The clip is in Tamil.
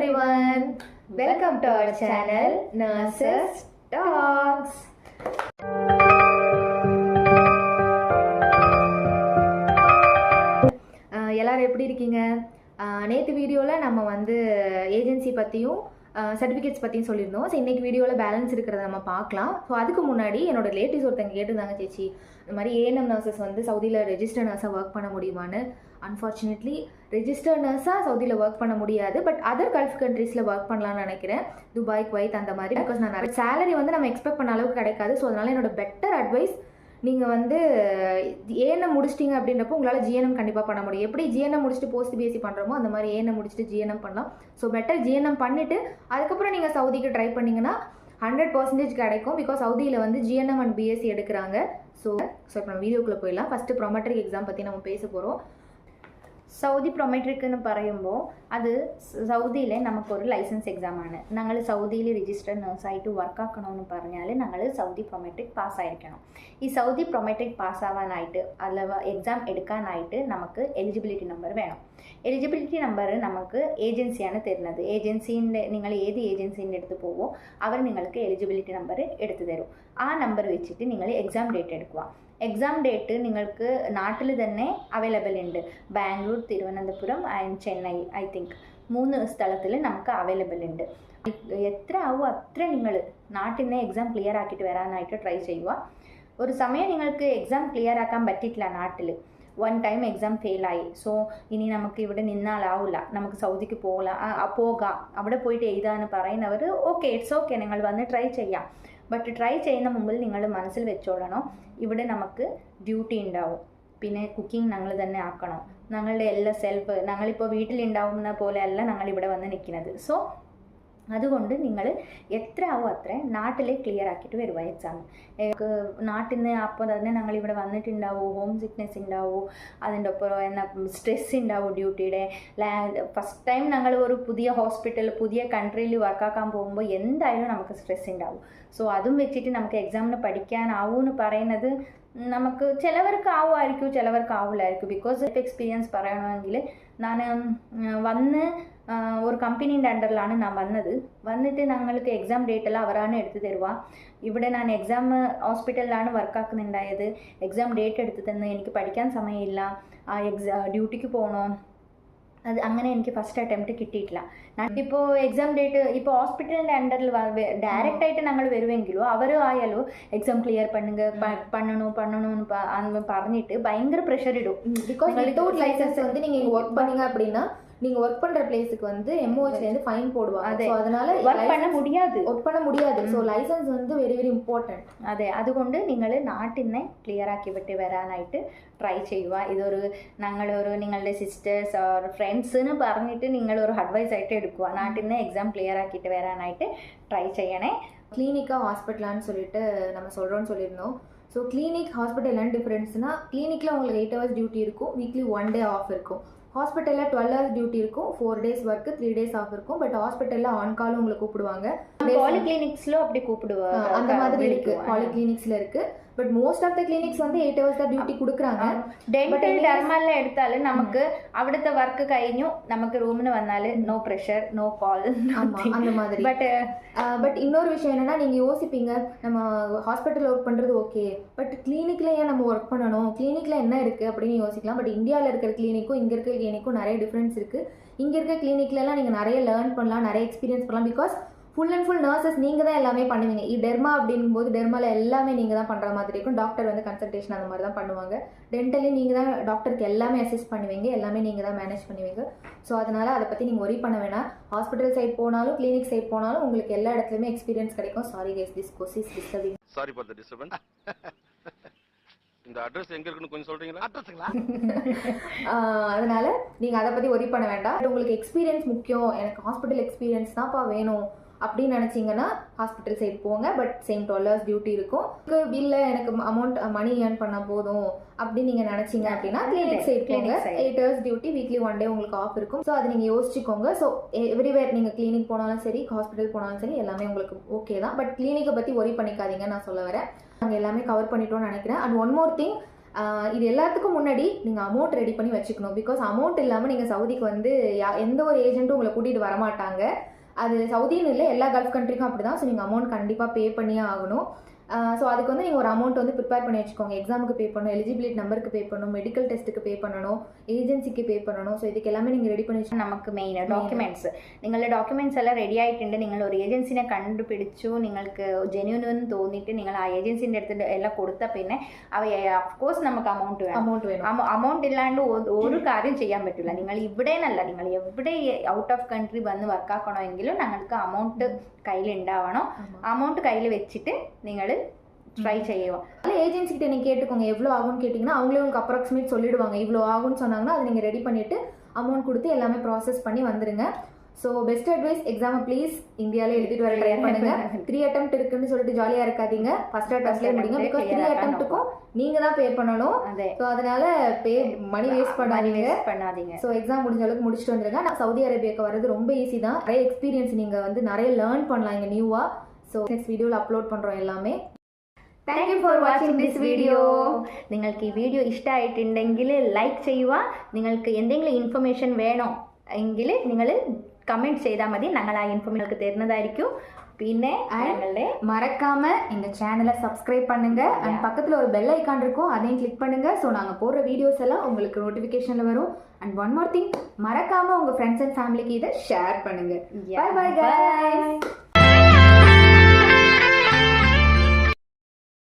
everyone, welcome to our channel Nurses Talks. எல்லாரும் எப்படி இருக்கீங்க? நேற்று வீடியோவில் நம்ம வந்து ஏஜென்சி பற்றியும் சர்டிஃபிகேட்ஸ் பற்றியும் சொல்லியிருந்தோம். ஸோ இன்றைக்கி வீடியோவில் பேலன்ஸ் இருக்கிறத நம்ம பார்க்கலாம். ஸோ அதுக்கு முன்னாடி என்னோட ரிலேட்டிவ்ஸ் ஒருத்தங்க கேட்டிருந்தாங்க, சேச்சி இந்த மாதிரி ஏஎன்எம் நர்சஸ் வந்து சவுதியில் ரெஜிஸ்டர் நர்ஸாக ஒர்க் பண்ண முடியுமான்னு. அன்ஃபார்ச்சுனேட்லி ரெஜிஸ்டர் நர்ஸாக சவுதியில் ஒர்க் பண்ண முடியாது, பட் அதர் கல்ஃப் கண்ட்ரீஸில் ஒர்க் பண்ணலான்னு நினைக்கிறேன். துபாய், குவைத் அந்த மாதிரி. பிகாஸ் நான் நிறைய சேலரி வந்து நம்ம எக்ஸ்பெக்ட் பண்ண அளவுக்கு கிடைக்காது. ஸோ அதனால் என்னோட பெட்டர் அட்வைஸ், நீங்கள் வந்து ஏஎன்எம் முடிச்சிட்டிங்க அப்படின்றப்போ உங்களால் ஜிஎன்எம் கண்டிப்பாக பண்ண முடியும். எப்படி ஜிஎன்எம் முடிச்சுட்டு போஸ்ட் பிஎஸ்சி பண்ணுறோமோ அந்த மாதிரி ஏஎன்எம் முடிச்சுட்டு ஜிஎன்எம் பண்ணலாம். ஸோ பெட்டர் ஜிஎன்எம் பண்ணிவிட்டு அதுக்கப்புறம் நீங்கள் சவுதிக்கு ட்ரை பண்ணிங்கன்னா 100% கிடைக்கும். பிகாஸ் சவுதியில் வந்து ஜிஎன்எம் அண்ட் பிஎஸ்சி எடுக்கிறாங்க. ஸோ இப்போ நம்ம வீடியோக்குள்ளே போயிடலாம். ஃபஸ்ட்டு ப்ரொமெட்ரிக் எக்ஸாம் பற்றி நம்ம பேச போகிறோம். സൗദി പ്രൊമെട്രിക് എന്ന് പറയുമ്പോൾ അത് സൗദിയിലെ നമുക്കൊരു ലൈസൻസ് എക്സാമാണ്. ഞങ്ങൾ സൗദിയിൽ രജിസ്റ്റർഡ് നേഴ്സായിട്ട് വർക്കാക്കണമെന്ന് പറഞ്ഞാൽ ഞങ്ങൾ സൗദി പ്രൊമെട്രിക് പാസ്സായിരിക്കണം. ഈ സൗദി പ്രൊമെട്രിക് പാസ്സാവാനായിട്ട് അഥവാ എക്സാം എടുക്കാനായിട്ട് നമുക്ക് എലിജിബിലിറ്റി നമ്പർ വേണം. എലിജിബിലിറ്റി നമ്പർ നമുക്ക് ഏജൻസിയാണ് തരുന്നത്. ഏജൻസീൻ്റെ നിങ്ങൾ ഏത് ഏജൻസീൻ്റെ അടുത്ത് പോവോ അവർ നിങ്ങൾക്ക് എലിജിബിലിറ്റി നമ്പർ എടുത്തു തരും. ആ നമ്പർ വെച്ചിട്ട് നിങ്ങൾ എക്സാം ഡേറ്റ് എടുക്കുക. എക്സാം ഡേറ്റ് നിങ്ങൾക്ക് നാട്ടിൽ തന്നെ അവൈലബിൾ ഉണ്ട്. Bangalore, Thiruvananthapuram and Chennai, I think 3 സ്ഥലത്തിൽ നമുക്ക് അവൈലബിൾ ഉണ്ട്. എത്ര ആവുമോ അത്ര നിങ്ങൾ നാട്ടിൽ നിന്ന് എക്സാം ക്ലിയർ ആക്കിയിട്ട് വരാനായിട്ട് ട്രൈ ചെയ്യുക. ഒരു സമയം നിങ്ങൾക്ക് എക്സാം ക്ലിയർ ആക്കാൻ പറ്റിയിട്ടില്ല നാട്ടിൽ, 1 ടൈം എക്സാം ഫെയിലായി. സോ ഇനി നമുക്ക് ഇവിടെ നിന്നാലാവില്ല, നമുക്ക് സൗദിക്ക് പോകാം, അവിടെ പോയിട്ട് എഴുതാമെന്ന് പറയുന്നവർ ഓക്കെ, ഇറ്റ്സ് ഓക്കെ, നിങ്ങൾ വന്ന് ട്രൈ ചെയ്യാം. ബട്ട് ട്രൈ ചെയ്യുന്ന മുമ്പിൽ നിങ്ങൾ മനസ്സിൽ വെച്ചോളണം, ഇവിടെ നമുക്ക് ഡ്യൂട്ടി ഉണ്ടാവും, പിന്നെ കുക്കിംഗ് ഞങ്ങൾ തന്നെ ആക്കണം, ഞങ്ങളുടെ എല്ലാ സെൽഫ് ഞങ്ങളിപ്പോൾ വീട്ടിലുണ്ടാവുന്ന പോലെയല്ല ഞങ്ങളിവിടെ വന്ന് നിൽക്കുന്നത്. സോ അതുകൊണ്ട് നിങ്ങൾ എത്ര ആവും അത്ര നാട്ടിൽ ക്ലിയർ ആക്കിയിട്ട് വരുക എക്സാം. നാട്ടിൽ നിന്ന് അപ്പോൾ തന്നെ ഞങ്ങളിവിടെ വന്നിട്ടുണ്ടാവും, ഹോം സിക്നെസ് ഉണ്ടാവും, അതിൻ്റെ ഒപ്പം എന്നാ സ്ട്രെസ് ഉണ്ടാവും ഡ്യൂട്ടിയുടെ. ഫസ്റ്റ് ടൈം ഞങ്ങൾ ഒരു പുതിയ ഹോസ്പിറ്റൽ, പുതിയ കൺട്രിയിൽ വർക്കാക്കാൻ പോകുമ്പോൾ എന്തായാലും നമുക്ക് സ്ട്രെസ് ഉണ്ടാവും. സോ അതും വെച്ചിട്ട് നമുക്ക് എക്സാമിന് പഠിക്കാനാവുമെന്ന് പറയുന്നത് നമുക്ക് ചിലവർക്ക് ആവുമായിരിക്കും, ചിലവർക്ക് ആവില്ലായിരിക്കും. ബിക്കോസ് എക്സ്പീരിയൻസ് പറയണമെങ്കിൽ ഞാൻ വന്ന് ഒരു കമ്പനീൻ്റെ അണ്ടറിലാണ് ഞാൻ വന്നിട്ട് ഞങ്ങൾക്ക് എക്സാം ഡേറ്റെല്ലാം അവരാണ് എടുത്തു തരുക. ഇവിടെ ഞാൻ എക്സാം ഹോസ്പിറ്റലിലാണ് വർക്കാക്കുന്നുണ്ടായത്. എക്സാം ഡേറ്റ് എടുത്ത് തന്ന് എനിക്ക് പഠിക്കാൻ സമയമില്ല, ഡ്യൂട്ടിക്ക് പോകണോ, അത് അങ്ങനെ എനിക്ക് ഫസ്റ്റ് അറ്റംപ്റ്റ് കിട്ടിയിട്ടില്ല. ഇപ്പോൾ എക്സാം ഡേറ്റ് ഇപ്പോൾ ഹോസ്പിറ്റലിൻ്റെ അണ്ടറിൽ ഡയറക്റ്റ് ആയിട്ട് ഞങ്ങൾ വരുമെങ്കിലും അവർ ആയാലും എക്സാം ക്ലിയർ பண்ணணும்னு പറഞ്ഞിട്ട് பயங்கர ப்ரெஷர் இடும். பிகாஸ் வித்தவுட் லைசன்ஸ் வந்து நீங்கள் ஒர்க் பண்ணீங்க அப்படின்னா நீங்கள் ஒர்க் பண்ணுற பிளேஸுக்கு வந்து எம்ஓஹெச்லேருந்து ஃபைன் போடுவாங்க. ஸோ அதனால் ஒர்க் பண்ண முடியாது. ஸோ லைசன்ஸ் வந்து വെരി വെരി ഇമ്പോർട്ടൻറ്റ്. അതെ, അതുകൊണ്ട് നിങ്ങൾ നാട്ടിൽ നിന്ന് ക്ലിയർ ആക്കി വിട്ട് വരാനായിട്ട് ട്രൈ ചെയ്യുക. ഇതൊരു നിങ്ങളുടെ സിസ്റ്റേഴ്സ് ഓർ ഫ്രണ്ട്സിന് പറഞ്ഞിട്ട് നിങ്ങളൊരു അഡ്വൈസ് ആയിട്ട് എടുക്കുക. നാട്ടിൽ നിന്ന് എക്സാം ക്ലിയർ ആക്കിയിട്ട് വരാനായിട്ട് ട്രൈ ചെയ്യണേ. கிளினிக்கா ஹாஸ்பிட்டலான்னு சொல்லிட்டு நம்ம சொல்கிறோன்னு சொல்லியிருந்தோம். ஸோ கிளினிக் ஹாஸ்பிட்டல் என்ன டிஃப்ரென்ஸ்னால், கிளினிக்கில் உங்களுக்கு 8 hours டியூட்டி இருக்கும், வீக்லி 1 day ஆஃப் இருக்கும். ஹாஸ்பிட்டலில் 12 hours டியூட்டி இருக்கும், 4 days ஒர்க்கு, 3 days ஆஃப் இருக்கும். பட் ஹாஸ்பிட்டலில் ஆன் காலும் உங்களை கூப்பிடுவாங்க. பாலிகிளினிக்ஸ்ல அப்படி கூப்பிடுவாங்க, அந்த மாதிரி இருக்கு, பாலிகிளினிக்ஸ்ல இருக்கு. But most of the clinics வந்து 8 hours தான் டியூட்டி கொடுக்குறாங்க. ഡെന്റൽ ഡെർമൽ എടുത്താൽ നമുക്ക് അവിടുത്തെ വർക്ക് കഴിഞ്ഞു നമുക്ക് റൂമിന് വന്നാൽ നോ പ്രഷർ, നോ കോൾ, அந்த மாதிரி. பட் இன்னொரு விஷயம் என்னன்னா, நீங்க யோசிப்பீங்க நம்ம ஹாஸ்பிட்டல் ஒர்க் பண்றது ஓகே, பட் கிளினிக்ல ஏன் நம்ம ஒர்க் பண்ணணும், கிளினிக்ல என்ன இருக்கு அப்படின்னு யோசிக்கலாம். பட் இந்தியாவில் இருக்கிற கிளினிக்கும் இங்க இருக்கிற கிளினிக்கும் நிறைய டிஃப்ரென்ஸ் இருக்கு. இங்க இருக்க கிளினிக்ல எல்லாம் நீங்க நிறைய லேர்ன் பண்ணலாம், நிறைய எக்ஸ்பீரியன்ஸ் பண்ணலாம். Because full and full nurses நீங்கள் தான் எல்லாமே பண்ணுவீங்க. டெர்மா அப்படிங்கும்போது டெர்மாவில் எல்லாமே நீங்கள் தான் பண்ணுற மாதிரி இருக்கும். டாக்டர் வந்து கன்சல்டேஷன் அந்த மாதிரி தான் பண்ணுவாங்க. டென்டலி நீங்கள் தான் டாக்டருக்கு எல்லாமே அசிஸ்ட் பண்ணுவீங்க, எல்லாமே நீங்கள் தான் மேனேஜ் பண்ணுவீங்க. ஸோ அதனால் அதை பற்றி நீங்கள் ஒரி பண்ண வேணாம். ஹாஸ்பிட்டல் சைட் போனாலும் கிளினிக் சைட் போனாலும் உங்களுக்கு எல்லா இடத்துலையுமே எக்ஸ்பீரியன்ஸ் கிடைக்கும். Sorry guys, this course is disturbing. Sorry for the disturbance. இந்த அட்ரஸ் எங்க இருக்குன்னு கொஞ்சம் சொல்றீங்களா? அட்ரஸ்ங்களா? அதனால நீங்கள் அதை பற்றி ஒரி பண்ண வேண்டாம். உங்களுக்கு எக்ஸ்பீரியன்ஸ் முக்கியம், எனக்கு ஹாஸ்பிட்டல் எக்ஸ்பீரியன்ஸ் தான்ப்பா வேணும் அப்படின்னு நினச்சிங்கன்னா ஹாஸ்பிட்டல் சைட் போங்க. பட் சேம் 12 hours டியூட்டி இருக்கும். இல்லை எனக்கு மணி ஏர்ன் பண்ணால் போதும் அப்படின்னு நீங்கள் நினச்சிங்க அப்படின்னா கிளினிக் சைட் போங்க. 8 hours டியூட்டி, வீக்லி 1 day உங்களுக்கு ஆஃப் இருக்கும். ஸோ அது நீங்கள் யோசிச்சுக்கோங்க. ஸோ எவ்ரிவேர் நீங்கள் கிளினிக் போனாலும் சரி, ஹாஸ்பிட்டல் போனாலும் சரி, எல்லாமே உங்களுக்கு ஓகே தான். பட் கிளினிக்கை பற்றி ஒரி பண்ணிக்காதீங்க நான் சொல்ல வரேன். நாங்கள் எல்லாமே கவர் பண்ணிட்டோம்னு நினைக்கிறேன். அண்ட் ஒன் மோர் திங், இது எல்லாத்துக்கும் முன்னாடி நீங்கள் அமௌண்ட் ரெடி பண்ணி வச்சுக்கணும். பிகாஸ் அமௌண்ட் இல்லாமல் நீங்கள் சவுதிக்கு வந்து எந்த ஒரு ஏஜென்ட்டும் உங்களை கூட்டிகிட்டு வரமாட்டாங்க. அது சவுதின்னு இல்லை, எல்லா கல்ஃப் கண்ட்ரிக்கும் அப்படி தான். ஸோ நீங்கள் அமௌண்ட் கண்டிப்பாக பே பண்ணியே ஆகணும். ஸோ அதுக்கு வந்து நீங்கள் ஒரு அமௌண்ட் வந்து ப்ரிப்பேர் பண்ணி வச்சுக்கோங்க. எக்ஸாமுக்கு பே பண்ணணும், எலிஜிபிலிட்டி நம்பருக்கு பே பண்ணணும், மெடிக்கல் டெஸ்ட்டுக்கு பே பண்ணணும், ஏஜென்சிக்கு பே பண்ணணும். ஸோ இதுக்கு எல்லாமே நீங்கள் ரெடி பண்ணி வச்சுக்கோங்க. നമുക്ക് മെയിൻ ഡോക്യുമെന്റ്സ് നിങ്ങളുടെ ഡോക്യുമെന്റ്സ് എല്ലാം റെഡി ആയിട്ടുണ്ട്. നിങ്ങൾ ഒരു ഏജൻസിനെ കണ്ടുപിടിച്ചു, നിങ്ങൾക്ക് ജെന്യൂൻ എന്ന് തോന്നിയിട്ട് നിങ്ങൾ ആ ഏജൻസിൻ്റെ അടുത്ത് എല്ലാം കൊടുത്ത പിന്നെ അഫ്കോഴ്സ് നമുക്ക് അമൗണ്ട് വേണം. അമൗണ്ട് ഇല്ലാണ്ട് ഒരു കാര്യം ചെയ്യാൻ പറ്റില്ല. നിങ്ങൾ ഇവിടെ നിന്നല്ല, നിങ്ങൾ എവിടെ ഔട്ട് ഓഫ് കൺട്രി വന്ന് വർക്കാക്കണമെങ്കിലും ഞങ്ങൾക്ക് അമൗണ്ട് കയ്യിലുണ്ടാവണം. അമൗണ്ട് കയ്യിൽ വെച്ചിട്ട് നിങ്ങൾ ட்ரை செய்வோம். அதில் ஏஜென்சிக்கிட்ட நீங்கள் கேட்டுக்கோங்க எவ்வளோ ஆகும்னு கேட்டிங்கன்னா அவங்களே உங்களுக்கு அப்ராக்சிமேட் சொல்லிடுவாங்க. இவ்வளோ ஆகும்னு சொன்னாங்கன்னா அதை நீங்கள் ரெடி பண்ணிவிட்டு அமௌண்ட் கொடுத்து எல்லாமே ப்ராசஸ் பண்ணி வந்துடுங்க. ஸோ பெஸ்ட் அட்வைஸ், எக்ஸாமை ப்ளீஸ் இந்தியாவிலே எழுதிட்டு வர ட்ரை பண்ணுங்க. 3 attempt இருக்குன்னு சொல்லிட்டு ஜாலியாக இருக்காதீங்க. ஃபர்ஸ்ட் அட்டம்ப்ட்லேயே முடிங்க. பிகாஸ் 3 attemptக்கும் நீங்கள் தான் பே பண்ணணும். ஸோ அதனால மணி வேஸ்ட் பண்ணாதீங்க. ஸோ எக்ஸாம் முடிஞ்ச அளவுக்கு முடிச்சுட்டு வந்துடுங்க. நான் சவுதி அரேபியாவுக்கு வர்றது ரொம்ப ஈஸி தான். நிறைய எக்ஸ்பீரியன்ஸ் நீங்கள் வந்து நிறைய லேர்ன் பண்ணலாம் இங்கே நியூவாக. ஸோ நெக்ஸ்ட் வீடியோவில் அப்லோட் பண்ணுறோம் எல்லாமே. Thank you for watching this video. നിങ്ങൾക്ക് ഈ വീഡിയോ ഇഷ്ടമായിട്ടുണ്ടെങ്കിൽ ലൈക്ക് ചെയ്യുക. നിങ്ങൾക്ക് എന്തെങ്കിലും ഇൻഫർമേഷൻ വേണോ എങ്കിൽ നിങ്ങൾ കമൻറ്റ് ചെയ്താൽ മതി. ഞങ്ങൾ ആ ഇൻഫർമേഷൻ തരുന്നതായിരിക്കും. പിന്നെ ഞങ്ങളുടെ மறக்காம எங்க சேனலை சப்ஸ்கிரைப் பண்ணுங்க. அண்ட் பக்கத்துல ஒரு பெல் ஐகான் இருக்கும், அதையும் கிளிக் பண்ணுங்க. ஸோ நாங்கள் போடுற வீடியோஸ் எல்லாம் உங்களுக்கு நோட்டிஃபிகேஷன்ல வரும். அண்ட் ஒன் மோர் திங், மறக்காம உங்க ஃப்ரெண்ட்ஸ் அண்ட் ஃபேமிலிக்கு இதை ஷேர் பண்ணுங்க. Bye bye guys.